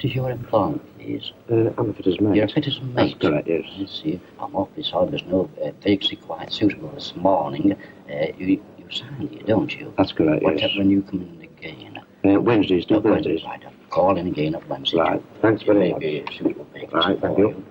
What is your employment, please? I'm a fitter's mate. You're a fitter's mate? That's correct, yes. I see. I'm awfully sorry there's no vacancy quite suitable this morning. You signed here, don't you? That's correct, What yes. when you come in again? Wednesdays, not Thursdays. Right, I'll call in again at Wednesday. Right, thanks very much. Maybe a suitable vacancy. Right, thank for you.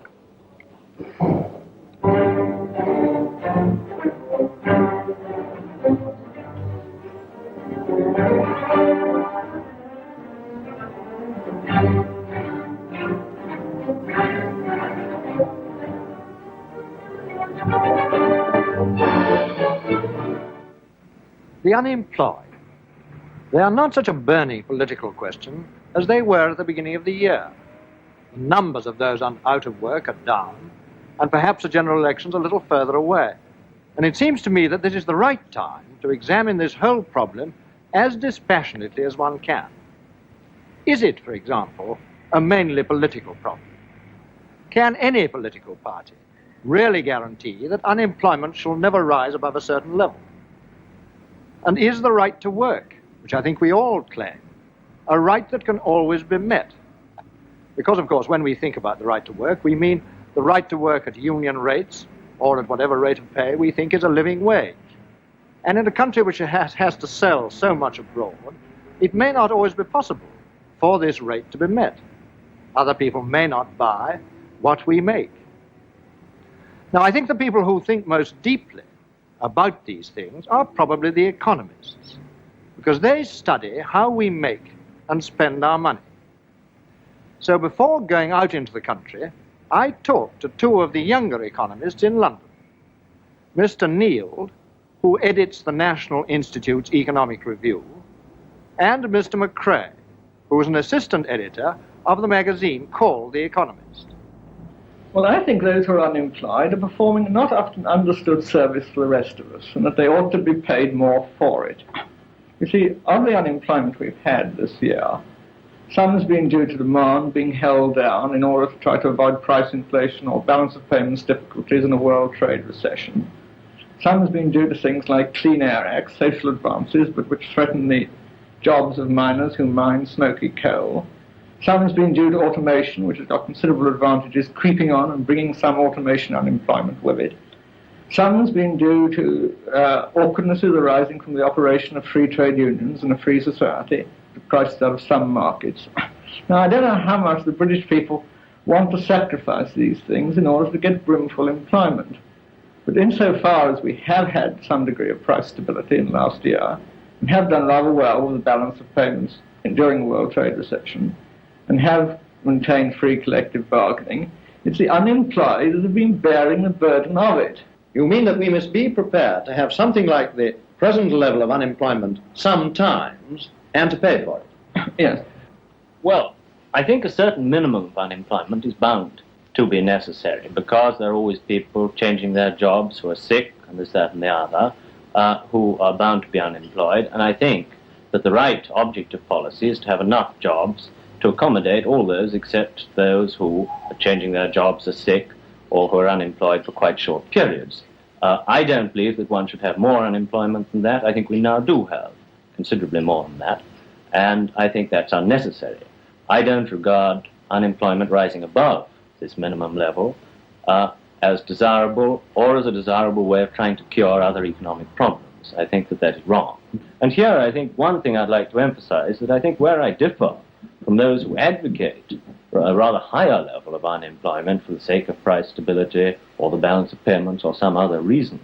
The unemployed. They are not such a burning political question as they were at the beginning of the year. The numbers of those out of work are down, and perhaps the general election's a little further away. And it seems to me that this is the right time to examine this whole problem as dispassionately as one can. Is it, for example, a mainly political problem? Can any political party really guarantee that unemployment shall never rise above a certain level? And is the right to work, which I think we all claim, a right that can always be met? Because, of course, when we think about the right to work, we mean the right to work at union rates or at whatever rate of pay we think is a living wage. And in a country which has to sell so much abroad, it may not always be possible for this rate to be met. Other people may not buy what we make. Now, I think the people who think most deeply about these things are probably the economists, because they study how we make and spend our money. So before going out into the country, I talked to two of the younger economists in London, Mr. Neild, who edits the National Institute's Economic Review, and Mr. McCrae, who is an assistant editor of the magazine called The Economist. Well, I think those who are unemployed are performing a not often understood service for the rest of us, and that they ought to be paid more for it. You see, of the unemployment we've had this year, some has been due to demand being held down in order to try to avoid price inflation or balance of payments difficulties in a world trade recession. Some has been due to things like Clean Air Act, social advances, but which threaten the jobs of miners who mine smoky coal. Some has been due to automation, which has got considerable advantages creeping on and bringing some automation unemployment with it. Some has been due to awkwardnesses arising from the operation of free trade unions in a free society, the prices out of some markets. Now, I don't know how much the British people want to sacrifice these things in order to get brimful employment. But insofar as we have had some degree of price stability in the last year, and have done rather well with the balance of payments during the world trade recession, and have maintained free collective bargaining, it's the unemployed that have been bearing the burden of it. You mean that we must be prepared to have something like the present level of unemployment sometimes and to pay for it? Yes. Well, I think a certain minimum of unemployment is bound to be necessary, because there are always people changing their jobs who are sick and this, that, and the other, who are bound to be unemployed. And I think that the right object of policy is to have enough jobs to accommodate all those except those who are changing their jobs, are sick, or who are unemployed for quite short periods. I don't believe that one should have more unemployment than that. I think we now do have considerably more than that, and I think that's unnecessary. I don't regard unemployment rising above this minimum level as desirable, or as a desirable way of trying to cure other economic problems. I think that that is wrong. And here I think one thing I'd like to emphasize, that I think where I differ from those who advocate a rather higher level of unemployment for the sake of price stability or the balance of payments or some other reason,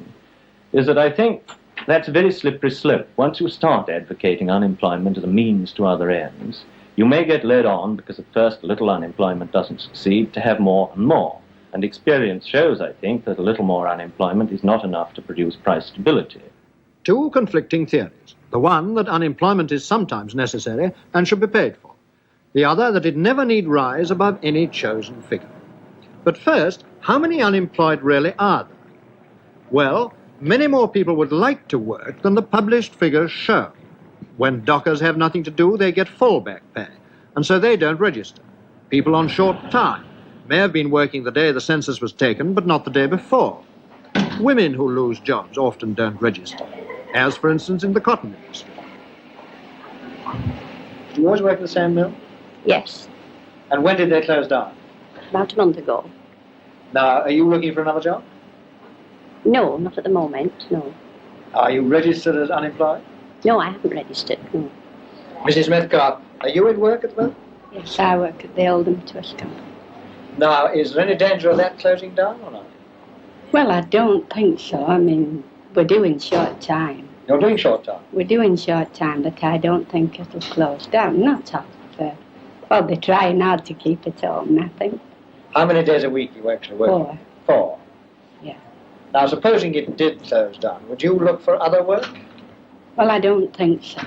is that I think that's a very slippery slope. Once you start advocating unemployment as a means to other ends, you may get led on, because at first a little unemployment doesn't succeed, to have more and more. And experience shows, I think, that a little more unemployment is not enough to produce price stability. Two conflicting theories. The one that unemployment is sometimes necessary and should be paid for. The other that it never need rise above any chosen figure. But first, how many unemployed really are there? Well, many more people would like to work than the published figures show. When dockers have nothing to do, they get fallback pay, and so they don't register. People on short time may have been working the day the census was taken, but not the day before. Women who lose jobs often don't register, as, for instance, in the cotton industry. Do you always work at the same mill? Yes. And when did they close down? About a month ago. Now, are you looking for another job? No, not at the moment, no. Are you registered as unemployed? No, I haven't registered, no. Mrs. Metcalf, are you in work at the moment? Yes, I work at the Oldham Twist Company. Now, is there any danger of that closing down or not? Well, I don't think so. I mean, we're doing short time. You're doing short time? We're doing short time, but I don't think it'll close down. Not sort of, well, they're trying hard to keep it open, I think. How many days a week are you actually working? 4. 4? Yeah. Now, supposing it did close down, would you look for other work? Well, I don't think so.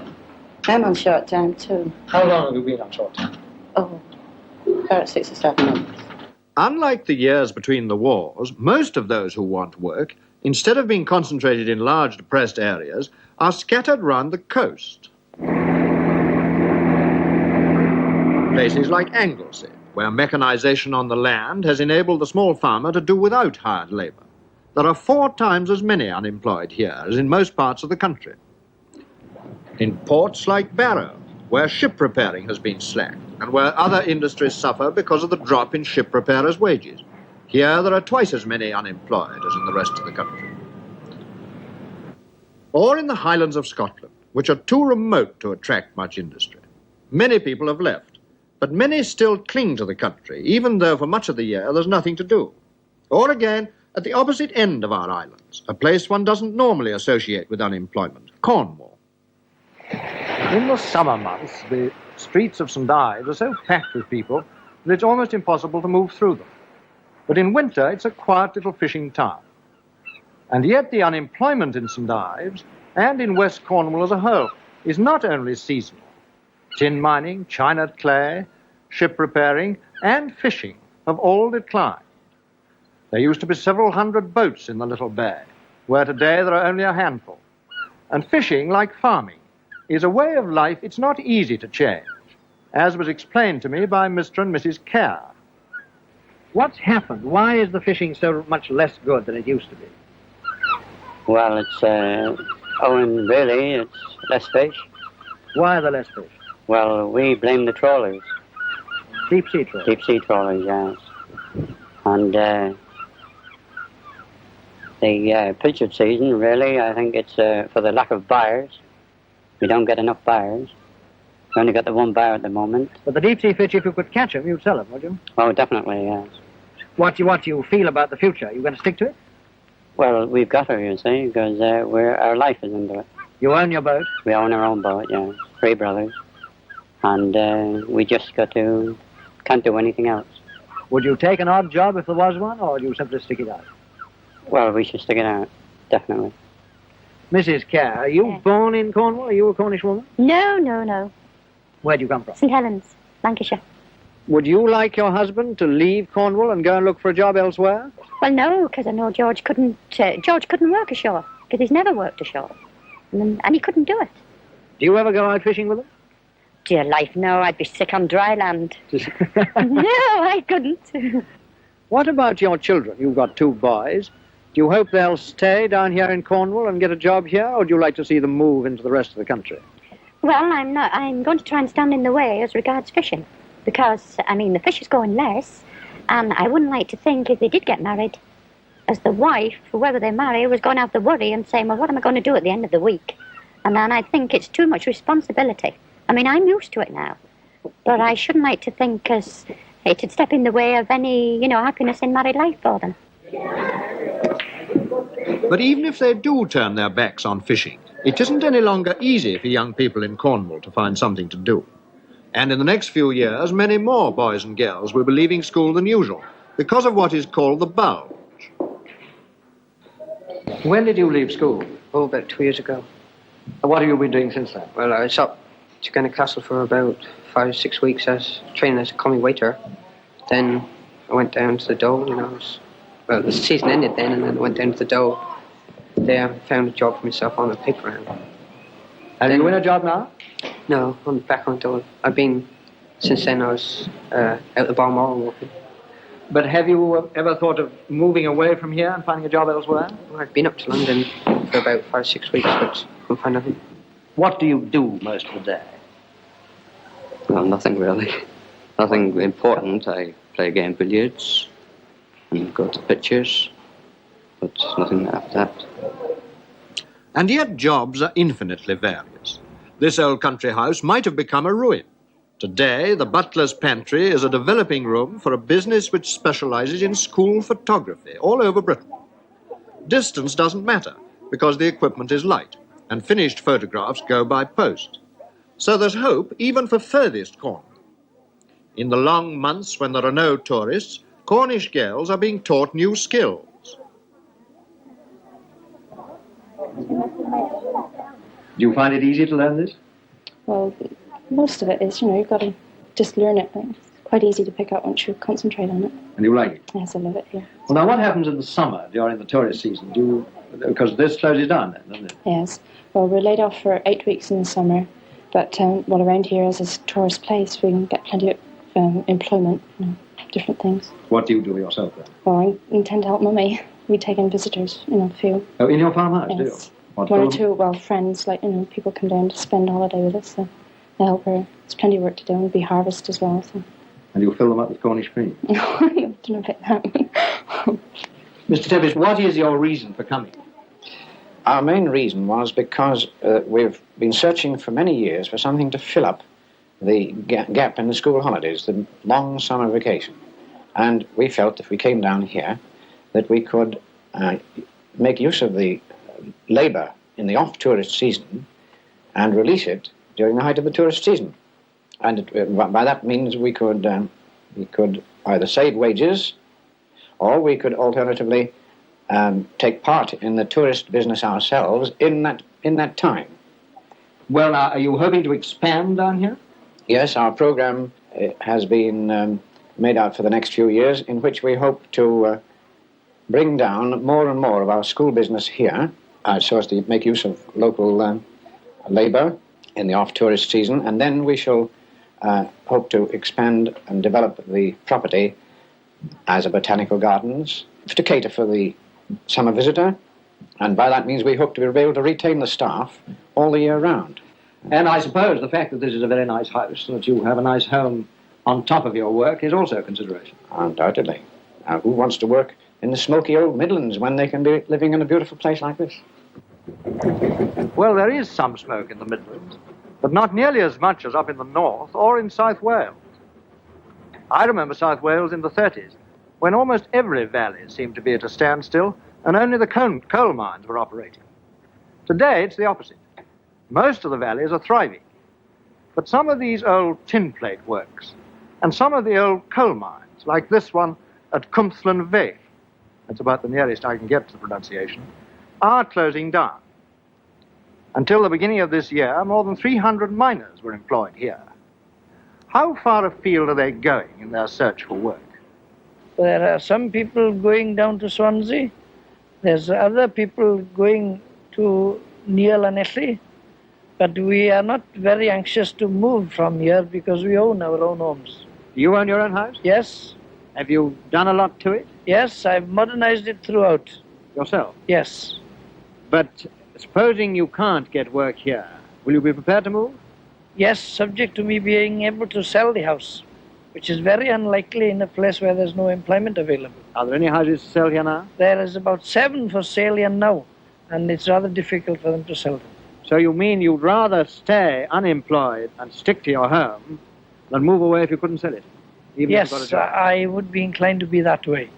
I'm on short time, too. How long have you been on short time? Oh, about 6 or 7 months. Unlike the years between the wars, most of those who want work, instead of being concentrated in large depressed areas, are scattered round the coast. Places like Anglesey, where mechanization on the land has enabled the small farmer to do without hired labor. There are 4 times as many unemployed here as in most parts of the country. In ports like Barrow, where ship repairing has been slack, and where other industries suffer because of the drop in ship repairers' wages. Here there are twice as many unemployed as in the rest of the country. Or in the Highlands of Scotland, which are too remote to attract much industry. Many people have left, but many still cling to the country, even though for much of the year there's nothing to do. Or again, at the opposite end of our islands, a place one doesn't normally associate with unemployment, Cornwall. In the summer months, the streets of St Ives are so packed with people that it's almost impossible to move through them. But in winter, it's a quiet little fishing town. And yet the unemployment in St Ives, and in West Cornwall as a whole, is not only seasonal. Tin mining, china clay, ship repairing, and fishing have all declined. There used to be several hundred boats in the little bay, where today there are only a handful. And fishing, like farming, is a way of life it's not easy to change, as was explained to me by Mr. and Mrs. Kerr. What's happened? Why is the fishing so much less good than it used to be? Well, it's really, it's less fish. Why are there less fish? Well, we blame the trawlers. Deep sea trawlers? Deep sea trawlers, yes. And the pilchard season, really, I think it's for the lack of buyers. We don't get enough buyers. We only got the one buyer at the moment. But the deep sea fish, if you could catch them, you'd sell them, would you? Oh, definitely, yes. What do you feel about the future? Are you going to stick to it? Well, we've got to, you see, because our life is into it. You own your boat? We own our own boat, yeah. 3 brothers. And we just can't do anything else. Would you take an odd job if there was one, or would you simply stick it out? Well, we should stick it out, definitely. Mrs. Kerr, are you born in Cornwall? Are you a Cornish woman? No. Where do you come from? St Helens, Lancashire. Would you like your husband to leave Cornwall and go and look for a job elsewhere? Well, no, because I know George couldn't work ashore, because he's never worked ashore. And he couldn't do it. Do you ever go out fishing with him? Dear life, no, I'd be sick on dry land. No, I couldn't. What about your children? You've got 2 boys. Do you hope they'll stay down here in Cornwall and get a job here, or do you like to see them move into the rest of the country? Well, I'm not. I'm going to try and stand in the way as regards fishing, because, I mean, the fish is going less, and I wouldn't like to think if they did get married, as the wife, whoever they marry, was going to have the worry and saying, well, what am I going to do at the end of the week? And then I think it's too much responsibility. I mean, I'm used to it now, but I shouldn't like to think as it'd step in the way of any, happiness in married life for them. But even if they do turn their backs on fishing, it isn't any longer easy for young people in Cornwall to find something to do. And in the next few years, many more boys and girls will be leaving school than usual because of what is called the bulge. When did you leave school? Oh, about 2 years ago. And what have you been doing since then? Well, I was up to Castle for about 5 or 6 weeks as training as a commis waiter. Then I went down to the Dole, well, the season ended then, and then I went down to the Dole. There I found a job for myself on a paper round. Are you in a job now? No, I'm back on the Dole. I've been, since then I was out the Balmoral walking. But have you ever thought of moving away from here and finding a job elsewhere? Well, I've been up to London for about 5 or 6 weeks, but couldn't find nothing. What do you do most of the day? Well, nothing really. Nothing important. I play a game of billiards and go to pictures, but nothing after that. And yet jobs are infinitely various. This old country house might have become a ruin. Today, the butler's pantry is a developing room for a business which specializes in school photography all over Britain. Distance doesn't matter, because the equipment is light, and finished photographs go by post. So there's hope even for furthest Cornwall. In the long months when there are no tourists, Cornish girls are being taught new skills. Do you find it easy to learn this? Well, most of it is, you've got to just learn it. It's quite easy to pick up once you concentrate on it. And you like it? Yes, I love it, yeah. Well, now, what happens in the summer during the tourist season? Because this closes down then, doesn't it? Yes. Well, we're laid off for 8 weeks in the summer, but around here as a tourist place, we can get plenty of employment, different things. What do you do yourself then? Well, I intend to help Mummy. We take in visitors, a few. Oh, in your farmhouse, yes. do you? What, one or two, friends, people come down to spend a holiday with us, so I help her. There's plenty of work to do, and be harvest as well, so. And you fill them up with Cornish cream? I've done a bit that. Mr. Tevis, what is your reason for coming? Our main reason was because we've been searching for many years for something to fill up the gap in the school holidays, the long summer vacation. And we felt if we came down here that we could make use of the labour in the off-tourist season and release it during the height of the tourist season. And by that means we could either save wages or we could alternatively take part in the tourist business ourselves in that time. Well, are you hoping to expand down here? Yes, our program has been made out for the next few years, in which we hope to bring down more and more of our school business here, so as to make use of local labour in the off-tourist season, and then we shall hope to expand and develop the property as a botanical gardens to cater for the summer visitor, and by that means we hope to be able to retain the staff all the year round. And I suppose the fact that this is a very nice house and that you have a nice home on top of your work is also a consideration. Undoubtedly. Now, who wants to work in the smoky old Midlands when they can be living in a beautiful place like this? Well, there is some smoke in the Midlands, but not nearly as much as up in the north or in South Wales. I remember South Wales in the 30s, when almost every valley seemed to be at a standstill and only the coal mines were operating. Today, it's the opposite. Most of the valleys are thriving, but some of these old tin plate works and some of the old coal mines, like this one at Cumthlan Veith, that's about the nearest I can get to the pronunciation, are closing down. Until the beginning of this year, more than 300 miners were employed here. How far afield are they going in their search for work? There are some people going down to Swansea. There's other people going to near Lanelli. But we are not very anxious to move from here because we own our own homes. Do you own your own house? Yes. Have you done a lot to it? Yes, I've modernized it throughout. Yourself? Yes. But supposing you can't get work here, will you be prepared to move? Yes, subject to me being able to sell the house, which is very unlikely in a place where there's no employment available. Are there any houses to sell here now? There is about 7 for sale here now, and it's rather difficult for them to sell them. So you mean you'd rather stay unemployed and stick to your home than move away if you couldn't sell it? Even if you got a Yes, job? I would be inclined to be that way.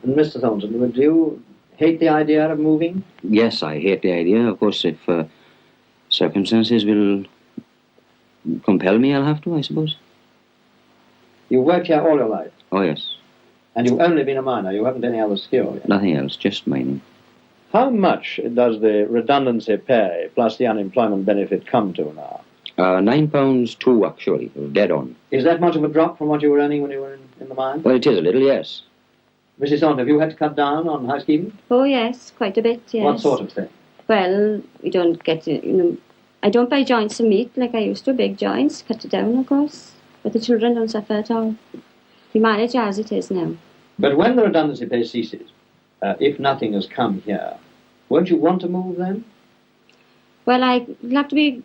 And Mr. Thornton, do you hate the idea of moving? Yes, I hate the idea. Of course, if circumstances will compel me, I'll have to, I suppose. You've worked here all your life, Oh, yes. and you've only been a miner. You haven't any other skill yet. Nothing else, just mining. How much does the redundancy pay plus the unemployment benefit come to now? £9.2, actually, dead on. Is that much of a drop from what you were earning when you were in the mine? Well, it is a little, yes. Mrs. Thornton, have you had to cut down on housekeeping? Oh, yes, quite a bit, yes. What sort of thing? Well, we don't get, I don't buy joints of meat like I used to, big joints, cut it down, of course. But the children don't suffer at all. We manage as it is now. But when the redundancy pay ceases, if nothing has come here, won't you want to move then? Well, I'll have to be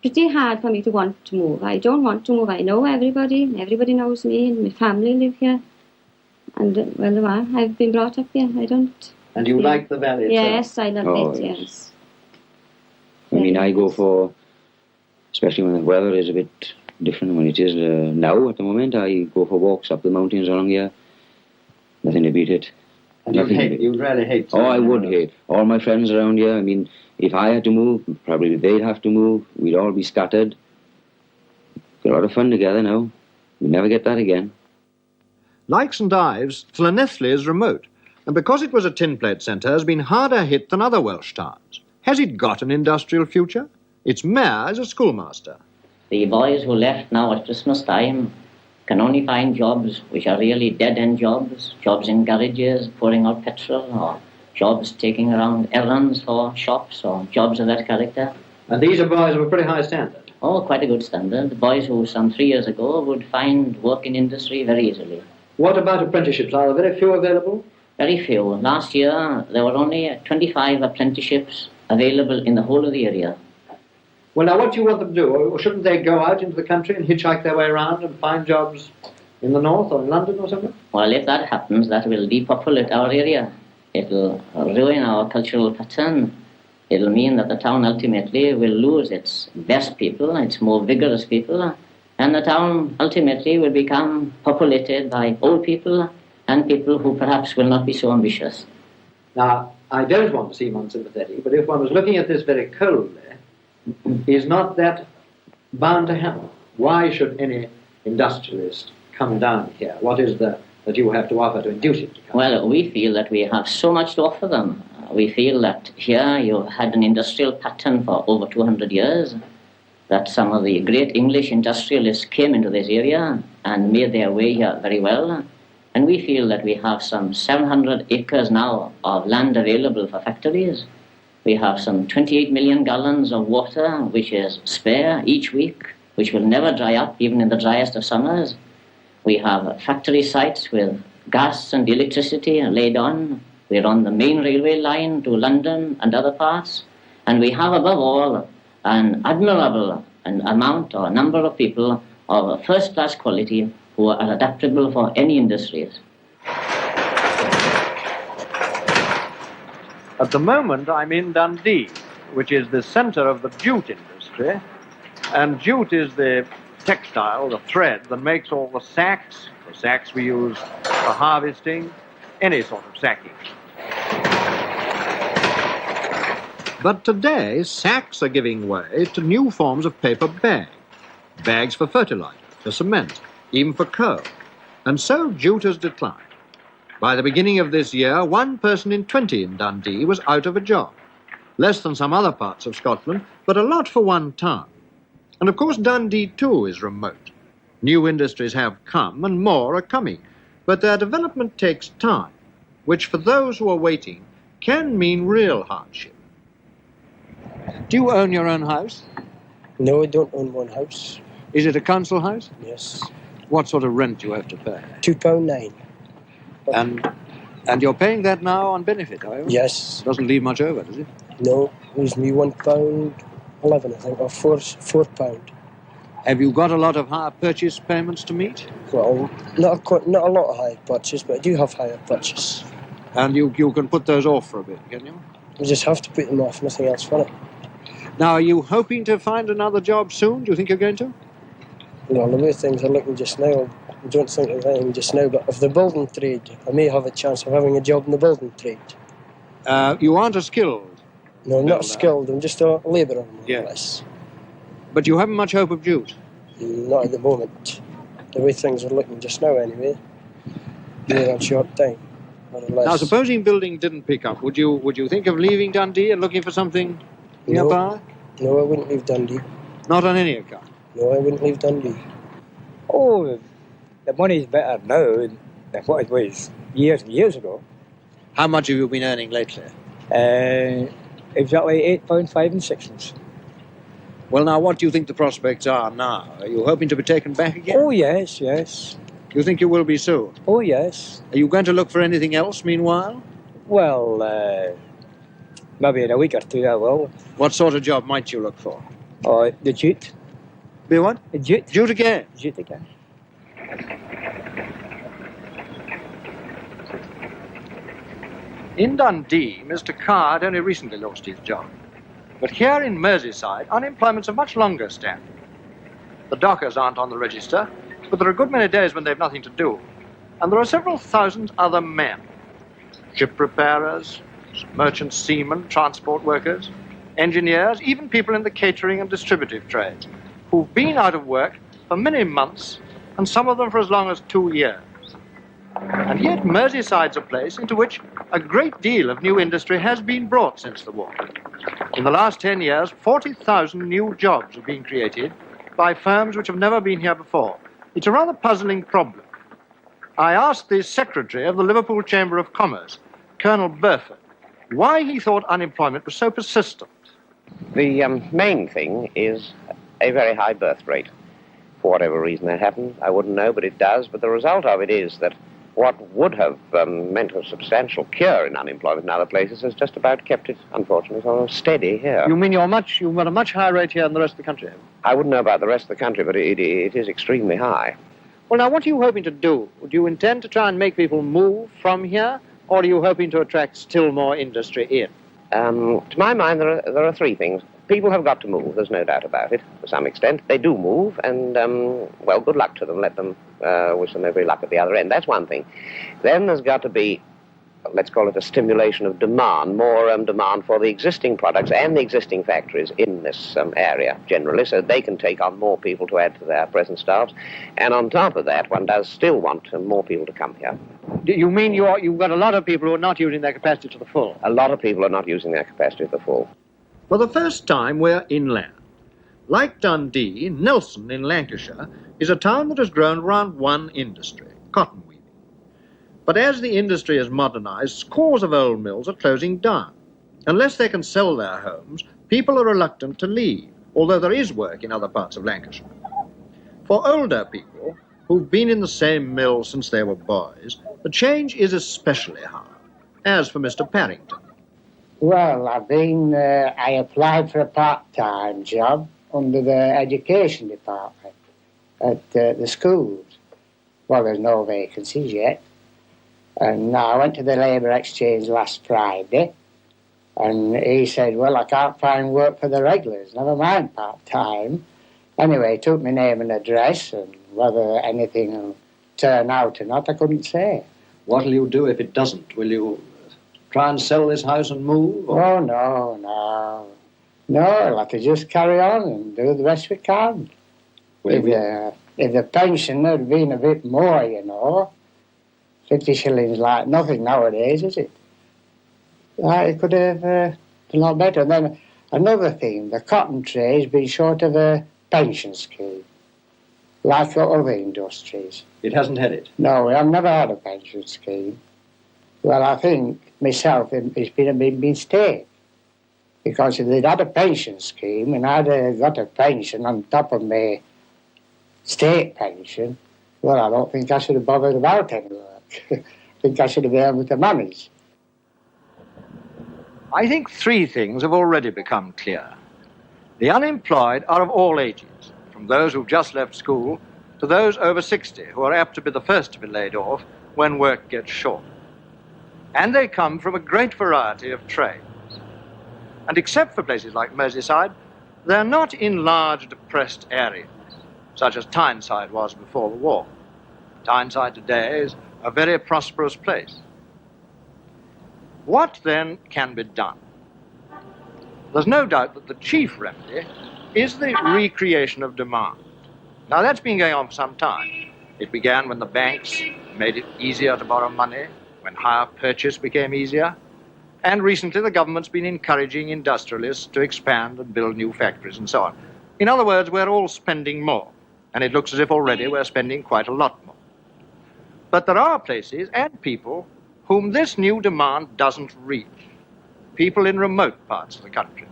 pretty hard for me to want to move. I don't want to move. I know everybody. Everybody knows me, and my family live here. And, I've been brought up here. I don't... And you like the valley itself? Yes, I love it, yes. I mean, I go for, especially when the weather is a bit different when it is now at the moment, I go for walks up the mountains along here. Nothing to beat it. And you'd really hate to? Oh, I would hate. All my friends around here, I mean, if I had to move, probably they'd have to move. We'd all be scattered. Got a lot of fun together now. We'd never get that again. Like St Ives, Llanelli is remote, and because it was a tin plate centre, has been harder hit than other Welsh towns. Has it got an industrial future? Its mayor is a schoolmaster. The boys who left now at Christmas time can only find jobs which are really dead-end jobs, jobs in garages, pouring out petrol, or jobs taking around errands for shops, or jobs of that character. And these are boys of a pretty high standard? Oh, quite a good standard. The boys who some 3 years ago would find work in industry very easily. What about apprenticeships? Are there very few available? Very few. Last year there were only 25 apprenticeships available in the whole of the area. Well, now what do you want them to do? Or shouldn't they go out into the country and hitchhike their way around and find jobs in the north or in London or something? Well, if that happens, that will depopulate our area. It'll ruin our cultural pattern. It'll mean that the town ultimately will lose its best people, its more vigorous people, and the town ultimately will become populated by old people and people who perhaps will not be so ambitious. Now, I don't want to seem unsympathetic, but if one was looking at this very coldly, is not that bound to happen? Why should any industrialist come down here? What is that you have to offer to induce it to come? Well, we feel that we have so much to offer them. We feel that here you had an industrial pattern for over 200 years, that some of the great English industrialists came into this area and made their way here very well. And we feel that we have some 700 acres now of land available for factories. We have some 28 million gallons of water, which is spare each week, which will never dry up even in the driest of summers. We have factory sites with gas and electricity laid on. We're on the main railway line to London and other parts. And we have, above all, an admirable amount or number of people of first-class quality who are adaptable for any industries. At the moment, I'm in Dundee, which is the centre of the jute industry. And jute is the textile, the thread, that makes all the sacks we use for harvesting, any sort of sacking. But today, sacks are giving way to new forms of paper bag. Bags for fertilizer, for cement, even for coal. And so jute has declined. By the beginning of this year, 1 person in 20 in Dundee was out of a job. Less than some other parts of Scotland, but a lot for one town. And of course Dundee too is remote. New industries have come and more are coming, but their development takes time, which for those who are waiting can mean real hardship. Do you own your own house? No, I don't own one house. Is it a council house? Yes. What sort of rent do you have to pay? £2.9. And you're paying that now on benefit, are you? Yes. Doesn't leave much over, does it? No, it leaves me £1.11, I think, or £4. Have you got a lot of hire purchase payments to meet? Well, not a lot of hire purchase, but I do have hire purchase. And you can put those off for a bit, can you? You just have to put them off, nothing else for it. Now, are you hoping to find another job soon? Do you think you're going to? Well, the way things are looking just now, I don't think of anything just now, but of the building trade, I may have a chance of having a job in the building trade. You aren't a skilled? No, I'm not skilled, I'm just a labourer, more or less. But you haven't much hope of jute? Not at the moment. The way things are looking just now, anyway. Near a short time, more or less. Now, supposing building didn't pick up, would you think of leaving Dundee and looking for something nearby? No, I wouldn't leave Dundee. Not on any account? No, I wouldn't leave Dundee. Oh, the money's better now than what it was years and years ago. How much have you been earning lately? Exactly £8, 5 and 6. Well, now, what do you think the prospects are now? Are you hoping to be taken back again? Oh, yes, yes. You think you will be soon? Oh, yes. Are you going to look for anything else meanwhile? Well, maybe in a week or two I will. What sort of job might you look for? Or the jute. Be what? The jute. Jute again? Jute again. In Dundee, Mr. Carr had only recently lost his job. But here in Merseyside, unemployment's a much longer standing. The dockers aren't on the register, but there are a good many days when they've nothing to do. And there are several thousand other men. Ship repairers, merchant seamen, transport workers, engineers, even people in the catering and distributive trades, who've been out of work for many months, and some of them for as long as 2 years. And yet Merseyside's a place into which a great deal of new industry has been brought since the war. In the last 10 years, 40,000 new jobs have been created by firms which have never been here before. It's a rather puzzling problem. I asked the secretary of the Liverpool Chamber of Commerce, Colonel Burford, why he thought unemployment was so persistent. The main thing is a very high birth rate. For whatever reason that happens, I wouldn't know, but it does. But the result of it is that what would have meant a substantial cure in unemployment in other places has just about kept it, unfortunately, sort of steady here. You mean you've got a much higher rate here than the rest of the country? I wouldn't know about the rest of the country, but it is extremely high. Well, now, what are you hoping to do? Do you intend to try and make people move from here, or are you hoping to attract still more industry in? To my mind, there are three things. People have got to move, there's no doubt about it, to some extent. They do move, and, well, good luck to them. Let them wish them every luck at the other end. That's one thing. Then there's got to be, let's call it a stimulation of demand, more demand for the existing products and the existing factories in this area generally, so they can take on more people to add to their present staffs. And on top of that, one does still want more people to come here. You mean you've got a lot of people who are not using their capacity to the full? A lot of people are not using their capacity to the full. For the first time, we're inland. Like Dundee, Nelson in Lancashire is a town that has grown around one industry, cotton weaving. But as the industry is modernized, scores of old mills are closing down. Unless they can sell their homes, people are reluctant to leave, although there is work in other parts of Lancashire. For older people, who've been in the same mill since they were boys, the change is especially hard, as for Mr. Parrington. Well, I applied for a part-time job under the education department at the schools. Well, there's no vacancies yet. And I went to the Labour Exchange last Friday, and he said, well, I can't find work for the regulars, never mind part-time. Anyway, he took my name and address, and whether anything will turn out or not, I couldn't say. What'll you do if it doesn't? Will you try and sell this house and move? Or? Oh, no. No, I'll have to just carry on and do the best we can. If the pension had been a bit more, 50 shillings like nothing nowadays, is it? It could have been a lot better. And then another thing, the cotton trade has been short of a pension scheme, like other industries. It hasn't had it? No, I've never had a pension scheme. Well, I think myself it's been a big mistake. Because if they'd had a pension scheme and I'd got a pension on top of my state pension, well, I don't think I should have bothered about any work. I think I should have been able to manage. I think three things have already become clear. The unemployed are of all ages, from those who've just left school to those over 60 who are apt to be the first to be laid off when work gets short. And they come from a great variety of trades. And except for places like Merseyside, they're not in large depressed areas, such as Tyneside was before the war. Tyneside today is a very prosperous place. What then can be done? There's no doubt that the chief remedy is the recreation of demand. Now that's been going on for some time. It began when the banks made it easier to borrow money, when hire purchase became easier, and recently the government's been encouraging industrialists to expand and build new factories and so on. In other words, we're all spending more, and it looks as if already we're spending quite a lot more. But there are places and people whom this new demand doesn't reach. People in remote parts of the country,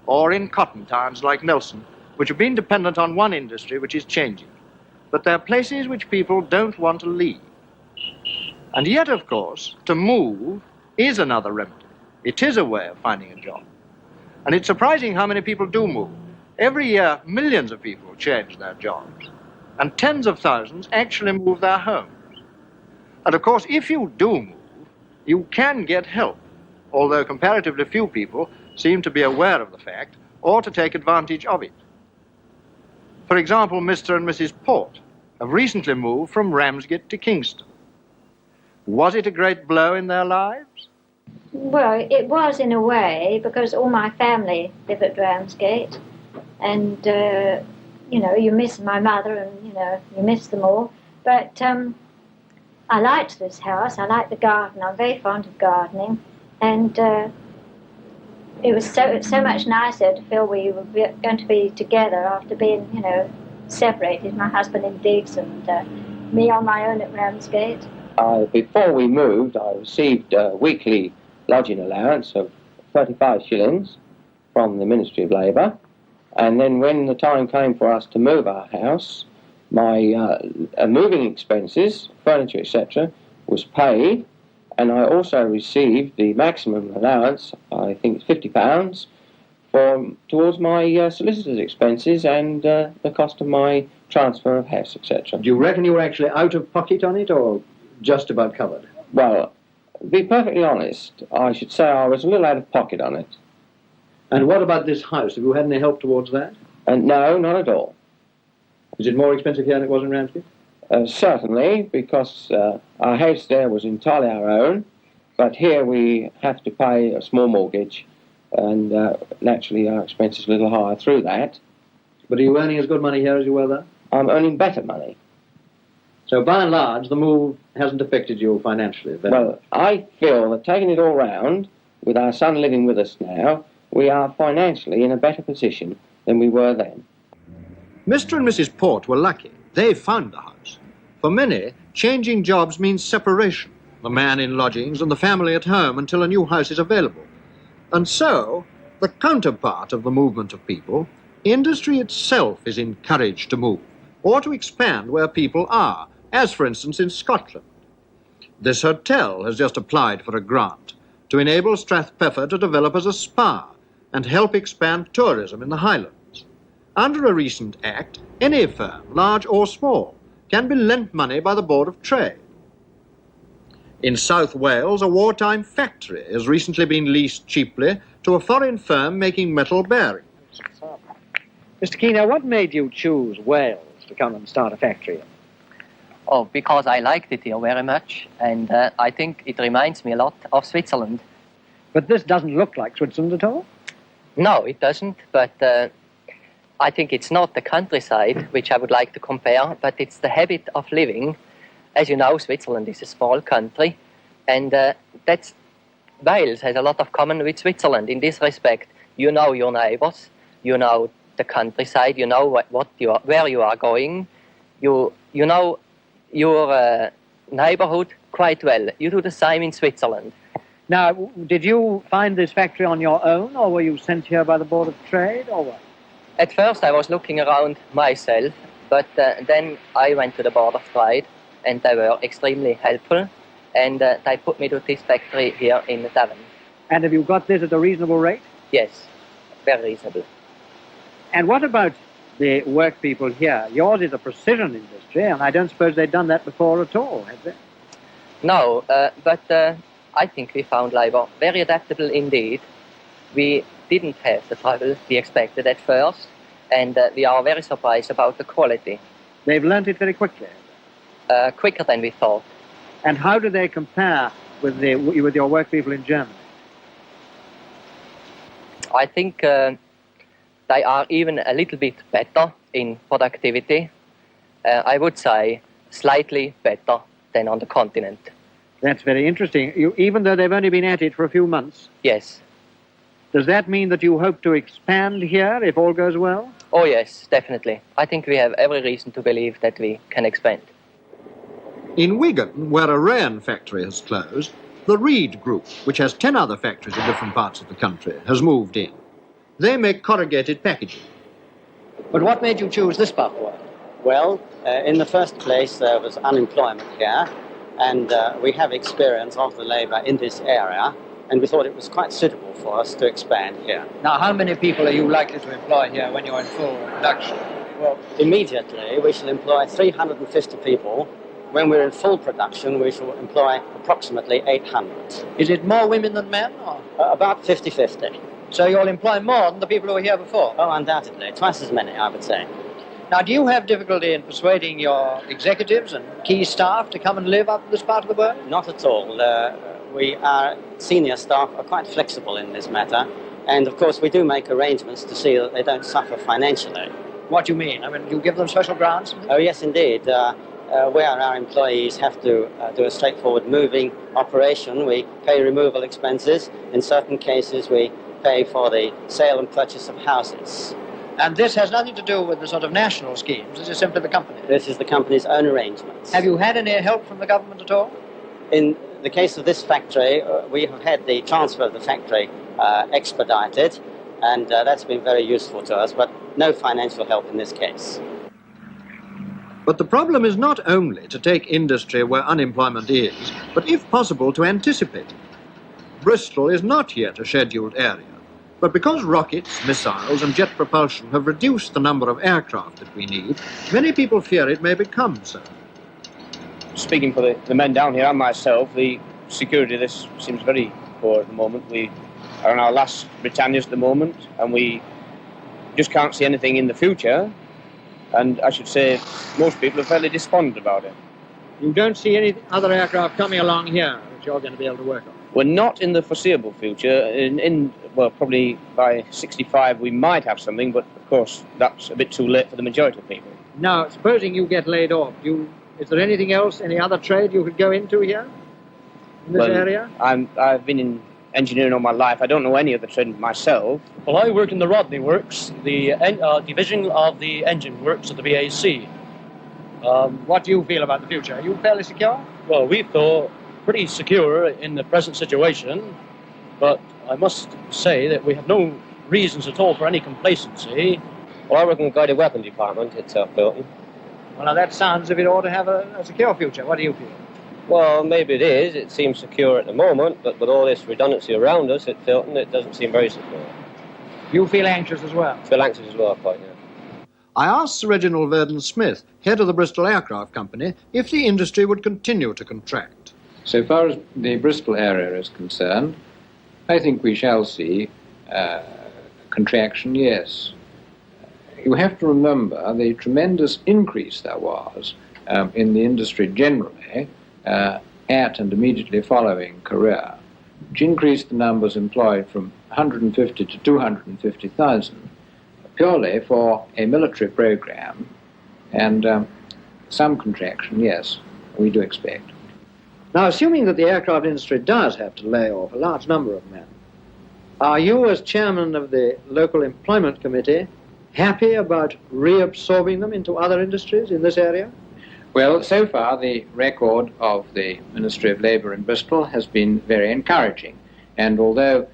or in cotton towns like Nelson, which have been dependent on one industry which is changing. But they're places which people don't want to leave. And yet, of course, to move is another remedy. It is a way of finding a job. And it's surprising how many people do move. Every year, millions of people change their jobs, and tens of thousands actually move their homes. And of course, if you do move, you can get help, although comparatively few people seem to be aware of the fact or to take advantage of it. For example, Mr. and Mrs. Port have recently moved from Ramsgate to Kingston. Was it a great blow in their lives? Well, it was in a way, because all my family live at Ramsgate, and, you know, you miss my mother and, you know, you miss them all. But I liked this house, I liked the garden, I'm very fond of gardening, and it was so much nicer to feel we were going to be together after being, you know, separated, my husband in Diggs and me on my own at Ramsgate. Before we moved, I received a weekly lodging allowance of 35 shillings from the Ministry of Labour, and then when the time came for us to move our house, my moving expenses, furniture, etc., was paid, and I also received the maximum allowance, I think it's £50, towards my solicitor's expenses and the cost of my transfer of house, etc. Do you reckon you were actually out of pocket on it, or just about covered? Well, to be perfectly honest, I should say I was a little out of pocket on it. And what about this house? Have you had any help towards that? No, not at all. Is it more expensive here than it was in Ramsgate? Certainly, because our house there was entirely our own, but here we have to pay a small mortgage, and naturally our expenses are a little higher through that. But are you earning as good money here as you were there? I'm earning better money. So by and large, the move hasn't affected you financially? Then? Well, I feel that taking it all round, with our son living with us now, we are financially in a better position than we were then. Mr. and Mrs. Port were lucky. They found the house. For many, changing jobs means separation, the man in lodgings and the family at home until a new house is available. And so, the counterpart of the movement of people, industry itself is encouraged to move, or to expand where people are, as for instance in Scotland. This hotel has just applied for a grant to enable Strathpeffer to develop as a spa and help expand tourism in the Highlands. Under a recent act, any firm, large or small, can be lent money by the Board of Trade. In South Wales, a wartime factory has recently been leased cheaply to a foreign firm making metal bearings. Mr. Keener, what made you choose Wales to come and start a factory in? Oh, because I liked it here very much, and I think it reminds me a lot of Switzerland. But this doesn't look like Switzerland at all? No, it doesn't, but I think it's not the countryside which I would like to compare, but it's the habit of living. As you know, Switzerland is a small country, and Wales has a lot of common with Switzerland in this respect. You know your neighbours, you know the countryside, you know where you are going, you know your neighbourhood quite well. You do the same in Switzerland. Now, did you find this factory on your own, or were you sent here by the Board of Trade, or what? At first I was looking around myself, but then I went to the Board of Trade, and they were extremely helpful, and they put me to this factory here in Devon. And have you got this at a reasonable rate? Yes, very reasonable. And what about the work people here? Yours is a precision industry, and I don't suppose they've done that before at all, have they? No, but I think we found labour very adaptable indeed. We didn't have the trouble we expected at first, and we are very surprised about the quality. They've learnt it very quickly? Quicker than we thought. And how do they compare with your work people in Germany? I think they are even a little bit better in productivity. I would say slightly better than on the continent. That's very interesting. Even though they've only been at it for a few months? Yes. Does that mean that you hope to expand here if all goes well? Oh yes, definitely. I think we have every reason to believe that we can expand. In Wigan, where a rayon factory has closed, the Reed Group, which has 10 other factories in different parts of the country, has moved in. They make corrugated packaging. But what made you choose this pathway? Well, in the first place, there was unemployment here, and we have experience of the labour in this area, and we thought it was quite suitable for us to expand here. Now, how many people are you likely to employ here when you're in full production? Well, immediately we shall employ 350 people. When we're in full production, we shall employ approximately 800. Is it more women than men? Or? About 50-50. So you'll employ more than the people who were here before? Oh, undoubtedly. Twice as many, I would say. Now, do you have difficulty in persuading your executives and key staff to come and live up in this part of the world? Not at all. Our senior staff are quite flexible in this matter. And, of course, we do make arrangements to see that they don't suffer financially. What do you mean? I mean, do you give them special grants? Oh, yes, indeed. Where our employees have to do a straightforward moving operation, we pay removal expenses. In certain cases, we pay for the sale and purchase of houses. And this has nothing to do with the sort of national schemes. This is simply the company. This is the company's own arrangements. Have you had any help from the government at all? In the case of this factory, we have had the transfer of the factory expedited, and that's been very useful to us, but no financial help in this case. But the problem is not only to take industry where unemployment is, but if possible to anticipate it. Bristol is not yet a scheduled area, but because rockets, missiles and jet propulsion have reduced the number of aircraft that we need, many people fear it may become so. Speaking for the men down here and myself, the security of this seems very poor at the moment. We are on our last Britannias at the moment, and we just can't see anything in the future. And I should say most people are fairly despondent about it. You don't see any other aircraft coming along here that you're going to be able to work on? We're not in the foreseeable future. Well, probably by 65 we might have something, but of course that's a bit too late for the majority of people. Now, supposing you get laid off, is there anything else, any other trade you could go into here in this area? I've been in engineering all my life. I don't know any other trade myself. Well, I work in the Rodney Works, the division of the engine works at the BAC. What do you feel about the future? Are you fairly secure? Well, we feel pretty secure in the present situation, but I must say that we have no reasons at all for any complacency. Well, I work in the guided weapon department at Filton. Well, now that sounds as if it ought to have a secure future. What do you feel? Well, maybe it is. It seems secure at the moment, but with all this redundancy around us at Filton, it doesn't seem very secure. You feel anxious as well? I feel anxious as well, quite, yeah. I asked Sir Reginald Verdon-Smith, head of the Bristol Aircraft Company, if the industry would continue to contract. So far as the Bristol area is concerned, I think we shall see contraction, yes. You have to remember the tremendous increase there was in the industry generally at and immediately following Korea, which increased the numbers employed from 150 to 250,000 purely for a military program, and some contraction, yes, we do expect. Now, assuming that the aircraft industry does have to lay off a large number of men, are you, as chairman of the local employment committee, happy about reabsorbing them into other industries in this area? Well, so far the record of the Ministry of Labour in Bristol has been very encouraging, and although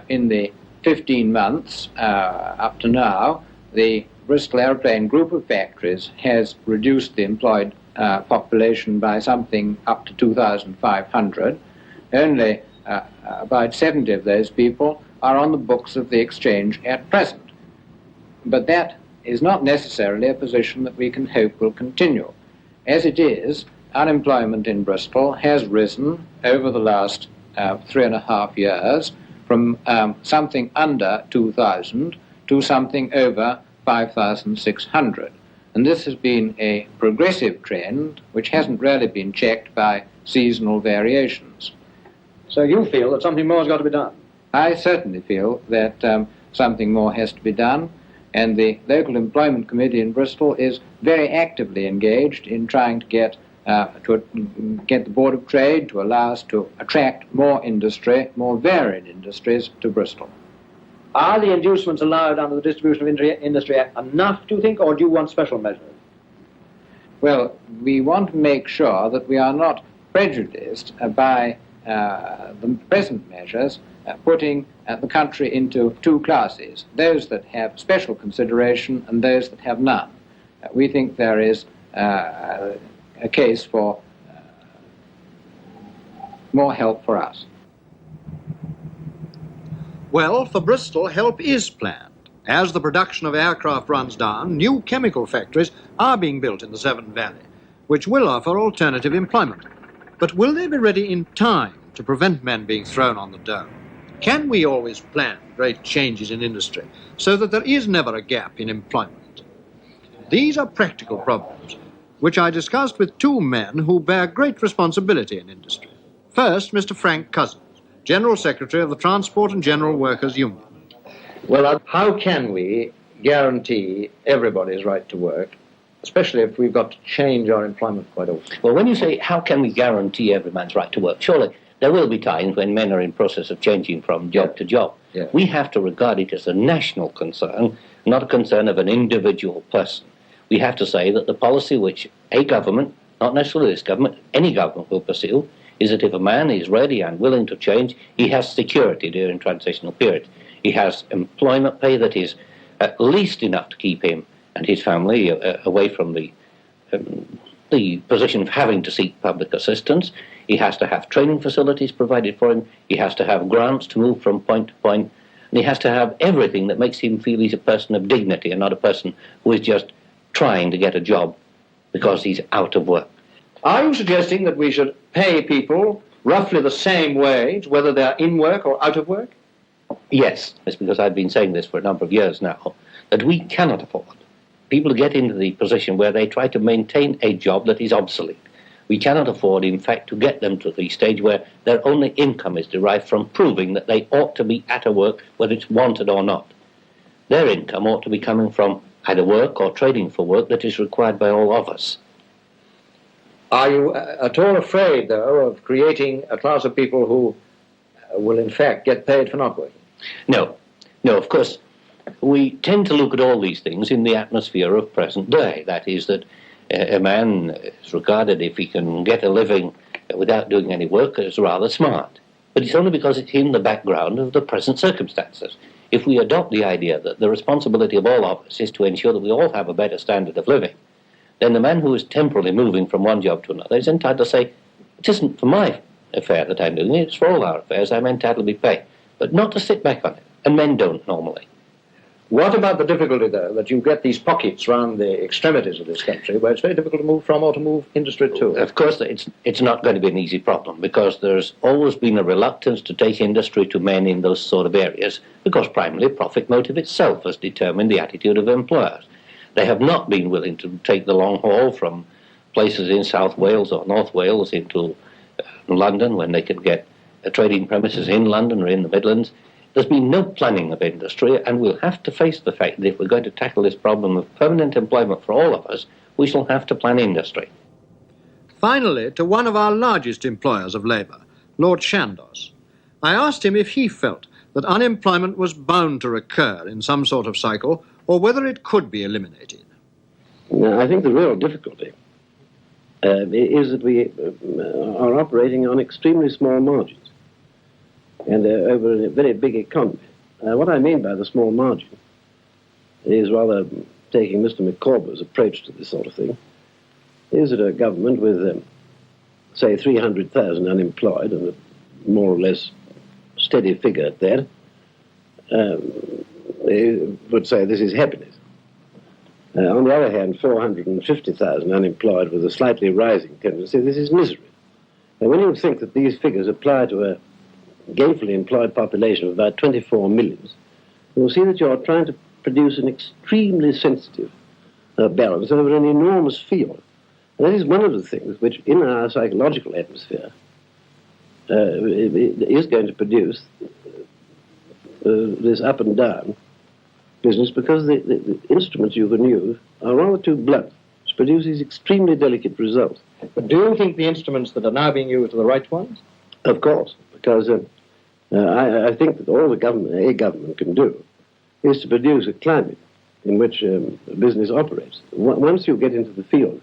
in the 15 months up to now, the Bristol Aeroplane group of factories has reduced the employed population by something up to 2,500. Only about 70 of those people are on the books of the exchange at present. But that is not necessarily a position that we can hope will continue. As it is, unemployment in Bristol has risen over the last 3.5 years from something under 2,000 to something over 5,600. And this has been a progressive trend which hasn't really been checked by seasonal variations. So you feel that something more has got to be done? I certainly feel that something more has to be done, and the local employment committee in Bristol is very actively engaged in trying to get the Board of Trade to allow us to attract more industry, more varied industries to Bristol. Are the inducements allowed under the Distribution of Industry Act enough, do you think, or do you want special measures? Well, we want to make sure that we are not prejudiced by the present measures putting the country into two classes, those that have special consideration and those that have none. We think there is a case for more help for us. Well, for Bristol, help is planned. As the production of aircraft runs down, new chemical factories are being built in the Severn Valley, which will offer alternative employment. But will they be ready in time to prevent men being thrown on the dole? Can we always plan great changes in industry so that there is never a gap in employment? These are practical problems, which I discussed with two men who bear great responsibility in industry. First, Mr. Frank Cousins, General Secretary of the Transport and General Workers Union. Well, how can we guarantee everybody's right to work, especially if we've got to change our employment quite often? Well, when you say, how can we guarantee every man's right to work, surely there will be times when men are in process of changing from job to job. Yeah. We have to regard it as a national concern, not a concern of an individual person. We have to say that the policy which a government, not necessarily this government, any government will pursue, is that if a man is ready and willing to change, he has security during transitional periods. He has employment pay that is at least enough to keep him and his family away from the position of having to seek public assistance. He has to have training facilities provided for him. He has to have grants to move from point to point. And he has to have everything that makes him feel he's a person of dignity and not a person who is just trying to get a job because he's out of work. Are you suggesting that we should pay people roughly the same wage, whether they're in work or out of work? Yes, it's because I've been saying this for a number of years now, that we cannot afford people to get into the position where they try to maintain a job that is obsolete. We cannot afford, in fact, to get them to the stage where their only income is derived from proving that they ought to be at a work, whether it's wanted or not. Their income ought to be coming from either work or trading for work that is required by all of us. Are you at all afraid, though, of creating a class of people who will, in fact, get paid for not working? No. No, of course, we tend to look at all these things in the atmosphere of present day. That is that a man is regarded, if he can get a living without doing any work, as rather smart. But it's only because it's in the background of the present circumstances. If we adopt the idea that the responsibility of all of us is to ensure that we all have a better standard of living, then the man who is temporarily moving from one job to another is entitled to say, it isn't for my affair that I'm doing it, it's for all our affairs, I'm entitled to be paid. But not to sit back on it, and men don't normally. What about the difficulty, though, that you get these pockets round the extremities of this country where it's very difficult to move from or to move industry to? Of course, it's not going to be an easy problem because there's always been a reluctance to take industry to men in those sort of areas because primarily profit motive itself has determined the attitude of employers. They have not been willing to take the long haul from places in South Wales or North Wales into London when they could get trading premises in London or in the Midlands. There's been no planning of industry, and we'll have to face the fact that if we're going to tackle this problem of permanent employment for all of us, we shall have to plan industry. Finally, to one of our largest employers of labour, Lord Chandos. I asked him if he felt that unemployment was bound to recur in some sort of cycle, or whether it could be eliminated. I think the real difficulty is that we are operating on extremely small margins and over a very big economy. What I mean by the small margin is, rather taking Mr. Micawber's approach to this sort of thing, is that a government with, say, 300,000 unemployed and a more or less steady figure at that, would say this is happiness. On the other hand, 450,000 unemployed with a slightly rising tendency, this is misery. Now, when you think that these figures apply to a gainfully employed population of about 24 million, you'll see that you're trying to produce an extremely sensitive balance over an enormous field. And that is one of the things which, in our psychological atmosphere, is going to produce this up and down business, because the instruments you can use are rather too blunt to produce these extremely delicate results. But do you think the instruments that are now being used are the right ones? Of course, because I think that all a government can do is to produce a climate in which business operates. Once you get into the field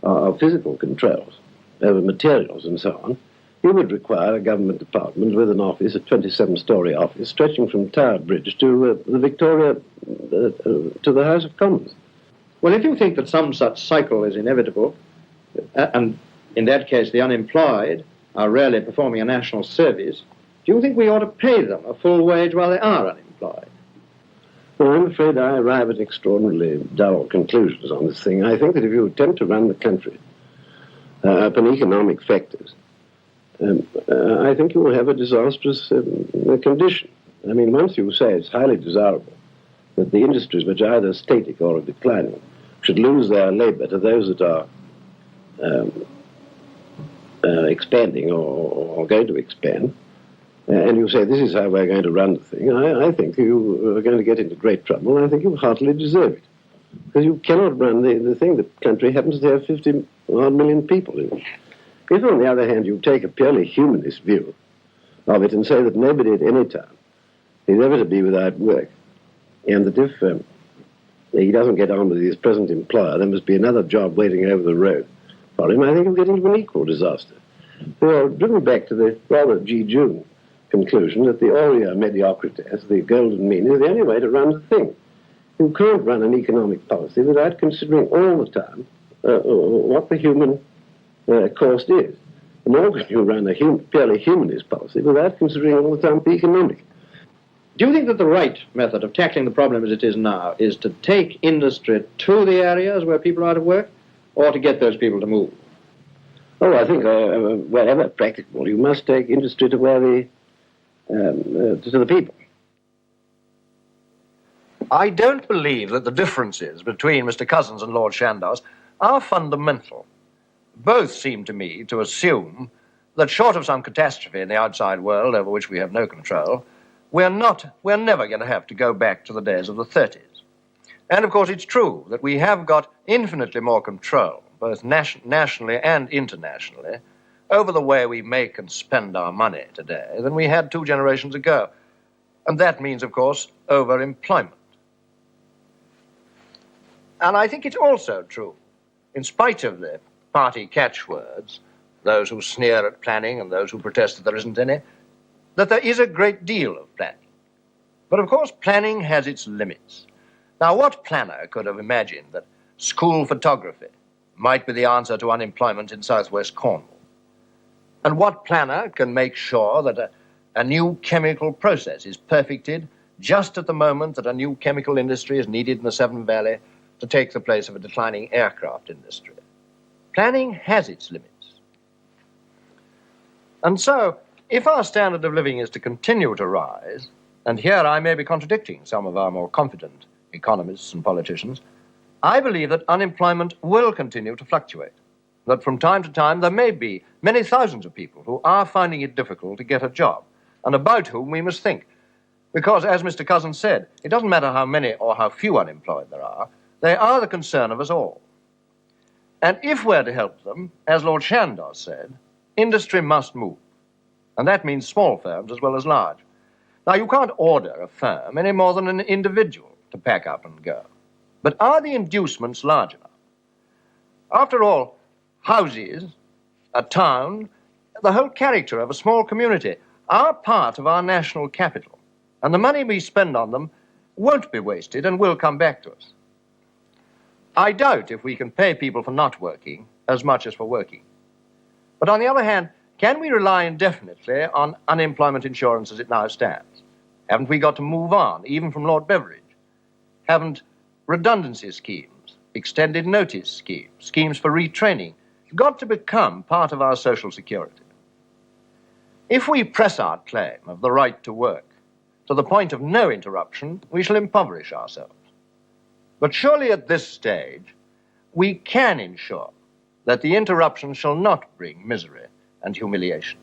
of physical controls over materials and so on, you would require a government department with an office, a 27-storey office, stretching from Tower Bridge to the Victoria, to the House of Commons. Well, if you think that some such cycle is inevitable, and in that case the unemployed are rarely performing a national service, Do you think we ought to pay them a full wage while they are unemployed? Well, I'm afraid I arrive at extraordinarily dull conclusions on this thing. I think that if you attempt to run the country upon economic factors, I think you will have a disastrous condition. I mean, once you say it's highly desirable that the industries which are either static or declining should lose their labor to those that are expanding or going to expand, and you say this is how we're going to run the thing, I think you are going to get into great trouble, and I think you heartily deserve it. Because you cannot run the thing. The country happens to have 50 odd million people in it. If, on the other hand, you take a purely humanist view of it and say that nobody at any time is ever to be without work, and that if he doesn't get on with his present employer, there must be another job waiting over the road for him, I think you'll get into an equal disaster. So, driven back to the rather G. June conclusion that the aurea mediocritas, the golden mean, is the only way to run the thing. You can't run an economic policy without considering all the time what the human cost is. Nor can you run a purely humanist policy without considering all the time the economic. Do you think that the right method of tackling the problem as it is now is to take industry to the areas where people are out of work, or to get those people to move? Oh, I think wherever practicable, you must take industry to where to the people. I don't believe that the differences between Mr. Cousins and Lord Chandos are fundamental. Both seem to me to assume that short of some catastrophe in the outside world over which we have no control, we're never going to have to go back to the days of the 30s. And of course it's true that we have got infinitely more control, both nationally and internationally, over the way we make and spend our money today than we had 2 generations ago. And that means, of course, overemployment. And I think it's also true, in spite of the party catchwords, those who sneer at planning and those who protest that there isn't any, that there is a great deal of planning. But of course, planning has its limits. Now, what planner could have imagined that school photography might be the answer to unemployment in southwest Cornwall? And what planner can make sure that a new chemical process is perfected just at the moment that a new chemical industry is needed in the Severn Valley to take the place of a declining aircraft industry? Planning has its limits. And so, if our standard of living is to continue to rise, and here I may be contradicting some of our more confident economists and politicians, I believe that unemployment will continue to fluctuate, that from time to time there may be many thousands of people who are finding it difficult to get a job, and about whom we must think. Because, as Mr. Cousins said, it doesn't matter how many or how few unemployed there are, they are the concern of us all. And if we're to help them, as Lord Chandos said, industry must move. And that means small firms as well as large. Now, you can't order a firm any more than an individual to pack up and go. But are the inducements large enough? After all, houses, a town, the whole character of a small community are part of our national capital. And the money we spend on them won't be wasted and will come back to us. I doubt if we can pay people for not working as much as for working. But on the other hand, can we rely indefinitely on unemployment insurance as it now stands? Haven't we got to move on, even from Lord Beveridge? Haven't redundancy schemes, extended notice schemes, schemes for retraining, got to become part of our social security? If we press our claim of the right to work to the point of no interruption, we shall impoverish ourselves. But surely at this stage, we can ensure that the interruption shall not bring misery and humiliation.